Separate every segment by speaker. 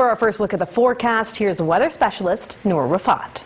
Speaker 1: For our first look at the forecast, here's weather specialist Noor Rafat.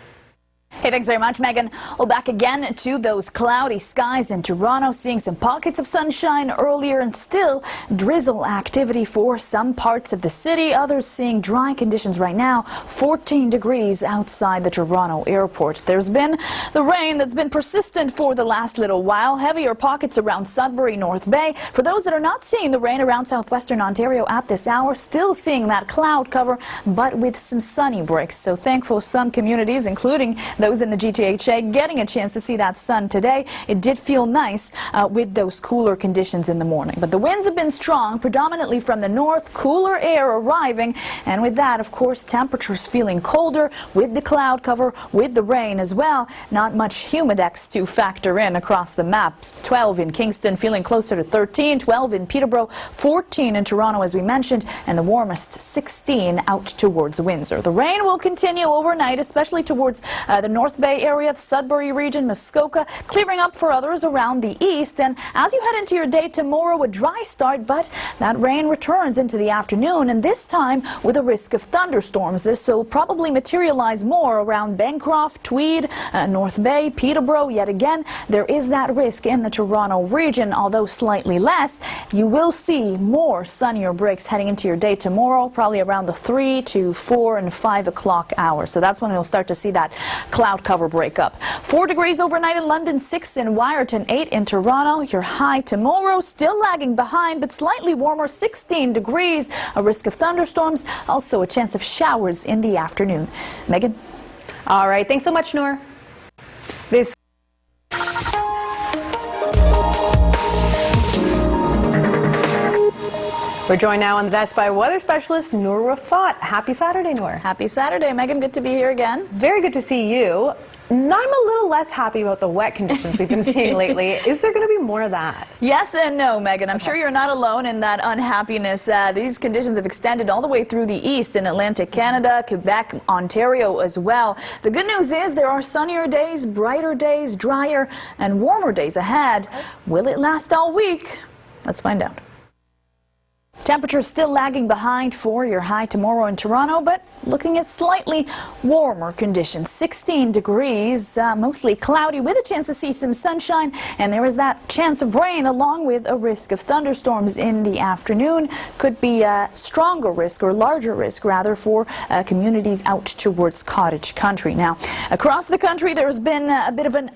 Speaker 2: Hey, thanks very much, Megan. Well, back again to those cloudy skies in Toronto, seeing some pockets of sunshine earlier and still drizzle activity for some parts of the city. Others seeing dry conditions right now, 14 degrees outside the Toronto airport. There's been the rain that's been persistent for the last little while. Heavier pockets around Sudbury, North Bay. For those that are not seeing the rain around southwestern Ontario at this hour, still seeing that cloud cover, but with some sunny breaks. So thankful some communities, including those in the GTHA, getting a chance to see that sun today. It did feel nice with those cooler conditions in the morning. But the winds have been strong, predominantly from the north, cooler air arriving. And with that, of course, temperatures feeling colder with the cloud cover, with the rain as well. Not much humidex to factor in across the maps. 12 in Kingston, feeling closer to 13, 12 in Peterborough, 14 in Toronto, as we mentioned, and the warmest 16 out towards Windsor. The rain will continue overnight, especially towards the North Bay area, the Sudbury region, Muskoka, clearing up for others around the east. And as you head into your day tomorrow, a dry start, but that rain returns into the afternoon, and this time with a risk of thunderstorms. This will probably materialize more around Bancroft, Tweed, North Bay, Peterborough. Yet again, there is that risk in the Toronto region, although slightly less. You will see more sunnier breaks heading into your day tomorrow, probably around the 3 to 4 and 5 o'clock hours. So that's when you'll start to see that cloud cover break up. 4 degrees overnight in London, 6 in Wyerton, 8 in Toronto. Your high tomorrow still lagging behind, but slightly warmer, 16 degrees. A risk of thunderstorms, also a chance of showers in the afternoon. Megan?
Speaker 1: All right, thanks so much, Noor. We're joined now on the desk by weather specialist Noor Rafat. Happy Saturday, Noor.
Speaker 2: Happy Saturday, Megan. Good to be here again.
Speaker 1: Very good to see you. I'm a little less happy about the wet conditions we've been seeing lately. Is there going to be more of that?
Speaker 2: Yes and no, Megan. I'm sure you're not alone in that unhappiness. These conditions have extended all the way through the east in Atlantic Canada, Quebec, Ontario as well. The good news is there are sunnier days, brighter days, drier and warmer days ahead. Will it last all week? Let's find out. Temperatures still lagging behind for your high tomorrow in Toronto, but looking at slightly warmer conditions. 16 degrees, mostly cloudy with a chance to see some sunshine, and there is that chance of rain along with a risk of thunderstorms in the afternoon. Could be a stronger risk, or larger risk rather, for communities out towards cottage country. Now, across the country there's been a bit of an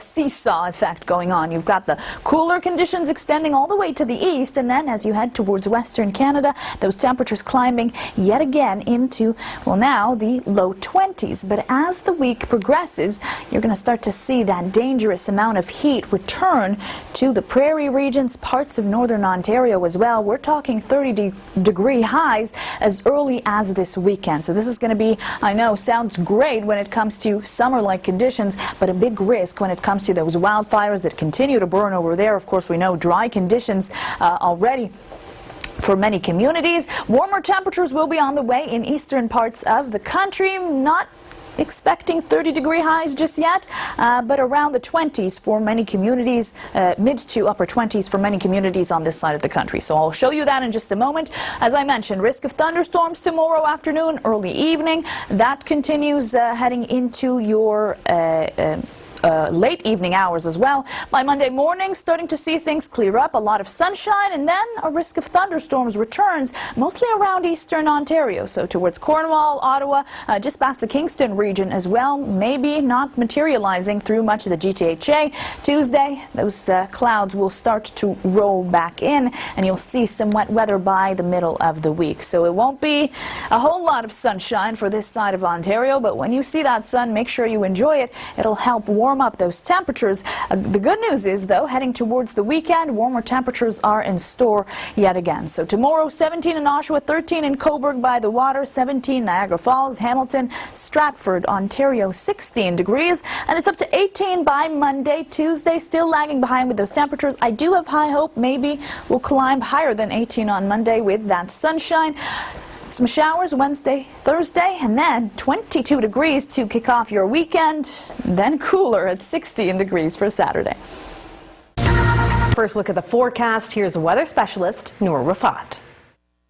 Speaker 2: seesaw effect going on. You've got the cooler conditions extending all the way to the east, and then as you head towards western Canada, those temperatures climbing yet again into, well, now the low 20s. But as the week progresses, you're going to start to see that dangerous amount of heat return to the prairie regions, parts of northern Ontario as well. We're talking 30-degree highs as early as this weekend. So this is going to be, I know, sounds great when it comes to summer-like conditions, but a big risk when it comes to those wildfires that continue to burn over there. Of course, we know dry conditions already for many communities. Warmer temperatures will be on the way in eastern parts of the country. Not expecting 30-degree highs just yet, but around the 20s for many communities, mid to upper 20s for many communities on this side of the country. So I'll show you that in just a moment. As I mentioned, risk of thunderstorms tomorrow afternoon, early evening. That continues heading into your late evening hours as well. By Monday morning, starting to see things clear up, a lot of sunshine, and then a risk of thunderstorms returns, mostly around eastern Ontario, so towards Cornwall, Ottawa, just past the Kingston region as well, maybe not materializing through much of the GTHA. Tuesday, those clouds will start to roll back in, and you'll see some wet weather by the middle of the week. So it won't be a whole lot of sunshine for this side of Ontario, but when you see that sun, make sure you enjoy it. It'll help warm up those temperatures. The good news is, though, heading towards the weekend, warmer temperatures are in store yet again. So tomorrow, 17 in Oshawa, 13 in Cobourg by the water, 17 Niagara Falls, Hamilton, Stratford, Ontario, 16 degrees, and it's up to 18 by Monday. Tuesday, still lagging behind with those temperatures. I do have high hope. Maybe we'll climb higher than 18 on Monday with that sunshine. Some showers Wednesday, Thursday, and then 22 degrees to kick off your weekend, then cooler at 16 degrees for Saturday.
Speaker 1: First look at the forecast. Here's weather specialist Noor Rafat.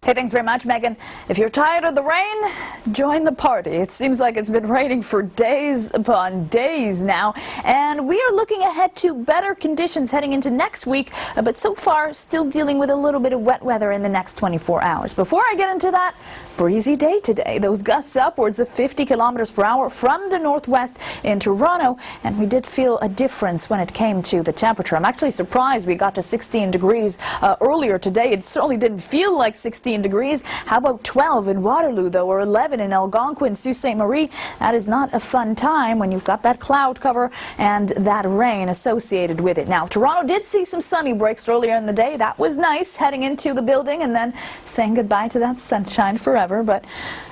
Speaker 2: Hey, thanks very much, Megan. If you're tired of the rain, join the party. It seems like it's been raining for days upon days now, and we are looking ahead to better conditions heading into next week, but so far still dealing with a little bit of wet weather in the next 24 hours. Before I get into that, breezy day today. Those gusts upwards of 50 kilometers per hour from the northwest in Toronto, and we did feel a difference when it came to the temperature. I'm actually surprised we got to 16 degrees earlier today. It certainly didn't feel like 16 degrees. How about 12 in Waterloo, though, or 11 in Algonquin, Sault Ste. Marie? That is not a fun time when you've got that cloud cover and that rain associated with it. Now, Toronto did see some sunny breaks earlier in the day. That was nice heading into the building and then saying goodbye to that sunshine forever. But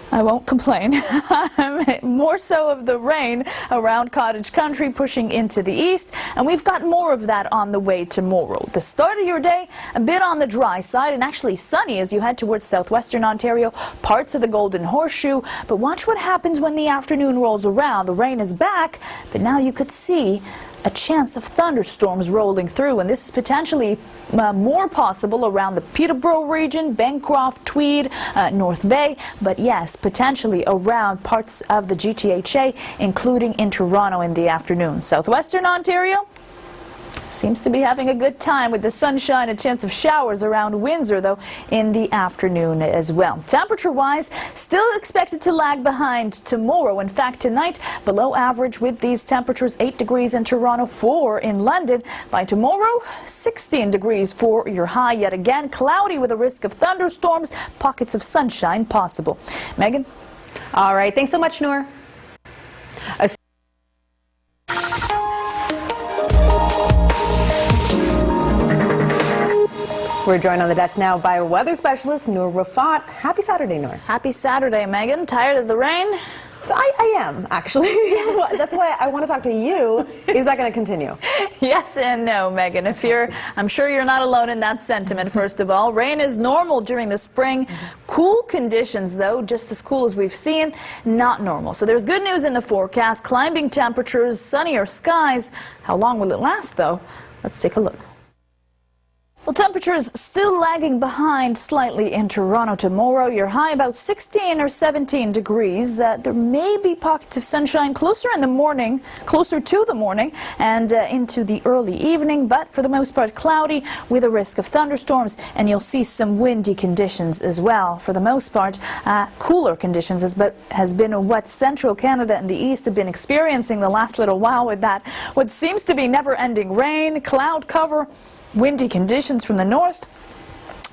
Speaker 2: I won't complain. More so of the rain around Cottage Country pushing into the east, and we've got more of that on the way tomorrow. The start of your day, a bit on the dry side and actually sunny as you head towards southwestern Ontario, parts of the Golden Horseshoe. But watch what happens when the afternoon rolls around. The rain is back, but now you could see a chance of thunderstorms rolling through, and this is potentially more possible around the Peterborough region, Bancroft, Tweed, North Bay, but yes, potentially around parts of the GTHA, including in Toronto in the afternoon. Southwestern Ontario seems to be having a good time with the sunshine. A chance of showers around Windsor, though, in the afternoon as well. Temperature-wise, still expected to lag behind tomorrow. In fact, tonight, below average with these temperatures, 8 degrees in Toronto, 4 in London. By tomorrow, 16 degrees for your high. Yet again, cloudy with a risk of thunderstorms, pockets of sunshine possible. Megan?
Speaker 1: All right. Thanks so much, Noor. We're joined on the desk now by weather specialist Noor Rafat. Happy Saturday, Noor.
Speaker 2: Happy Saturday, Megan. Tired of the rain?
Speaker 1: I am, actually. Yes. That's why I want to talk to you. Is that going to continue?
Speaker 2: Yes and no, Megan. I'm sure you're not alone in that sentiment, first of all. Rain is normal during the spring. Cool conditions, though, just as cool as we've seen, not normal. So there's good news in the forecast. Climbing temperatures, sunnier skies. How long will it last, though? Let's take a look. Well, temperatures still lagging behind slightly in Toronto tomorrow. Your high about 16 or 17 degrees. There may be pockets of sunshine closer in the morning, closer to the morning and into the early evening, but for the most part cloudy with a risk of thunderstorms, and you'll see some windy conditions as well. For the most part, cooler conditions has been what central Canada and the east have been experiencing the last little while with that what seems to be never-ending rain, cloud cover, windy conditions from the north.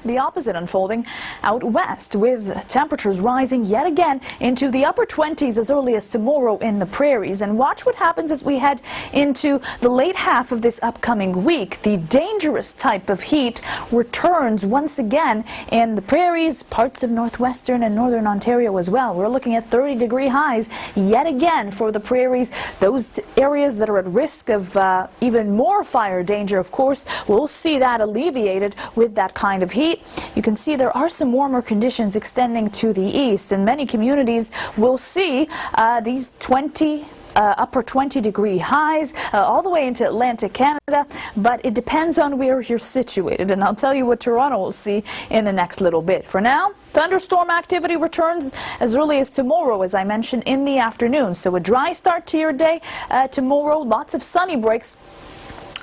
Speaker 2: The opposite unfolding out west, with temperatures rising yet again into the upper 20s as early as tomorrow in the prairies. And watch what happens as we head into the late half of this upcoming week. The dangerous type of heat returns once again in the prairies, parts of northwestern and northern Ontario as well. We're looking at 30-degree highs yet again for the prairies. Those areas that are at risk of even more fire danger, of course, we'll see that alleviated with that kind of heat. You can see there are some warmer conditions extending to the east, and many communities will see these upper 20-degree highs all the way into Atlantic Canada, but it depends on where you're situated, and I'll tell you what Toronto will see in the next little bit. For now, thunderstorm activity returns as early as tomorrow, as I mentioned, in the afternoon. So a dry start to your day tomorrow, lots of sunny breaks.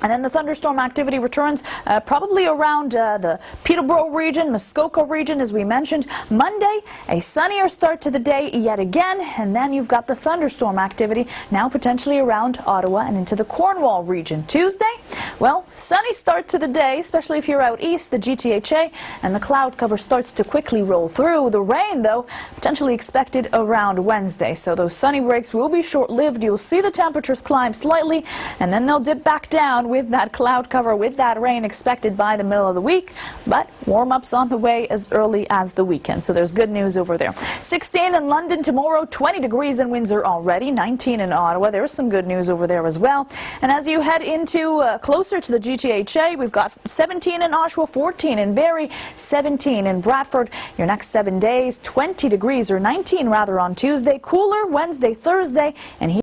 Speaker 2: And then the thunderstorm activity returns probably around the Peterborough region, Muskoka region, as we mentioned. Monday, a sunnier start to the day yet again, and then you've got the thunderstorm activity now potentially around Ottawa and into the Cornwall region. Tuesday, well, sunny start to the day, especially if you're out east, the GTHA, and the cloud cover starts to quickly roll through. The rain, though, potentially expected around Wednesday. So those sunny breaks will be short-lived. You'll see the temperatures climb slightly, and then they'll dip back down with that cloud cover, with that rain expected by the middle of the week, but warm-ups on the way as early as the weekend. So there's good news over there. 16 in London tomorrow, 20 degrees in Windsor already, 19 in Ottawa. There's some good news over there as well. And as you head into closer to the GTHA, we've got 17 in Oshawa, 14 in Barrie, 17 in Bradford. Your next 7 days, 20 degrees, or 19 rather, on Tuesday. Cooler Wednesday, Thursday, and